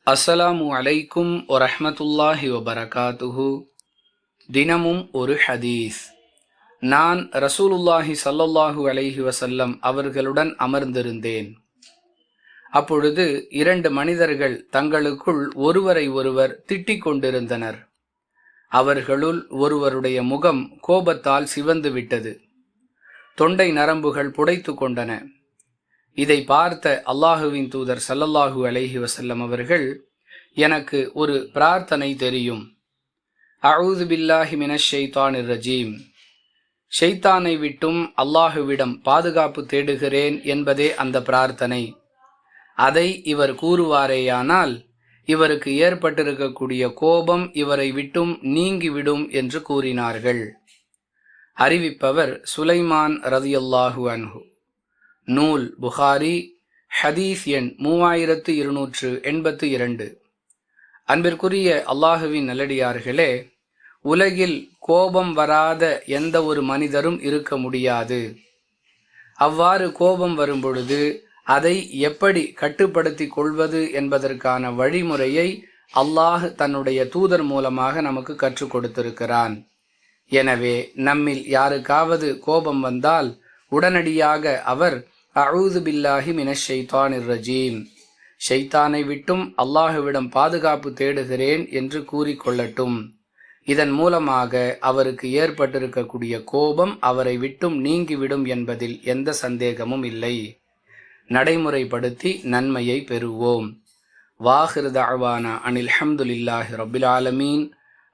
அஸ்ஸலாமு அலைக்கும் வரஹ்மத்துல்லாஹி வபரகாத்துஹு. தினமும் ஒரு ஹதீஸ். நான் ரசூலுல்லாஹி ஸல்லல்லாஹு அலைஹி வஸல்லம் அவர்களுடன் அமர்ந்திருந்தேன். அப்பொழுது 2 மனிதர்கள் தங்களுக்குள் ஒருவரை ஒருவர் திட்டிக் கொண்டிருந்தனர். அவர்களுள் ஒருவருடைய முகம் கோபத்தால் சிவந்து விட்டது. தொண்டை நரம்புகள் புடைத்து கொண்டன. இதை பார்த்த அல்லாஹுவின் தூதர் ஸல்லல்லாஹு அலைஹி வஸல்லம் அவர்கள், எனக்கு ஒரு பிரார்த்தனை தெரியும். அஊது பில்லாஹி மினஷ் ஷைத்தானிர் ரஜீம். ஷைத்தானை விட்டும் அல்லாஹுவிடம் பாதுகாப்பு தேடுகிறேன் என்பதே அந்த பிரார்த்தனை. அதை இவர் கூறுவாரேயானால் இவருக்கு ஏற்பட்டிருக்கக்கூடிய கோபம் இவரை விட்டும் நீங்கிவிடும் என்று கூறினார்கள். அறிவிப்பவர் சுலைமான் ரலியல்லாஹு அன்ஹு. நூல் புகாரி, ஹதீஸ் எண் 3282. அன்பிற்குரிய அல்லாஹுவின் நல்லடியார்களே, உலகில் கோபம் வராத எந்த ஒரு மனிதரும் இருக்க முடியாது. அவ்வாறு கோபம் வரும்பொழுது அதை எப்படி கட்டுப்படுத்தி கொள்வது என்பதற்கான வழிமுறையை அல்லாஹ் தன்னுடைய தூதர் மூலமாக நமக்கு கற்றுக் கொடுத்திருக்கிறான். எனவே நம்மில் யாருக்காவது கோபம் வந்தால் உடனடியாக அவர் அஊது பில்லாஹி மினஷ் ஷைத்தானிர் ரஜீம், ஷைத்தானை விட்டும் அல்லாஹுவிடம் பாதுகாப்பு தேடுகிறேன் என்று கூறிக்கொள்ளட்டும். இதன் மூலமாக அவருக்கு ஏற்பட்டிருக்கக்கூடிய கோபம் அவரை விட்டும் நீங்கிவிடும் என்பதில் எந்த சந்தேகமும் இல்லை. நடைமுறைப்படுத்தி நன்மையை பெறுவோம். வாஹிர் தஅவானா அனில் ஹம்துலில்லாஹி ரப்பில் ஆலமீன்.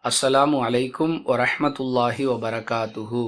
அஸ்ஸலாமு அலைக்கும் வரஹ்மத்துல்லாஹி வபரகாத்துஹு.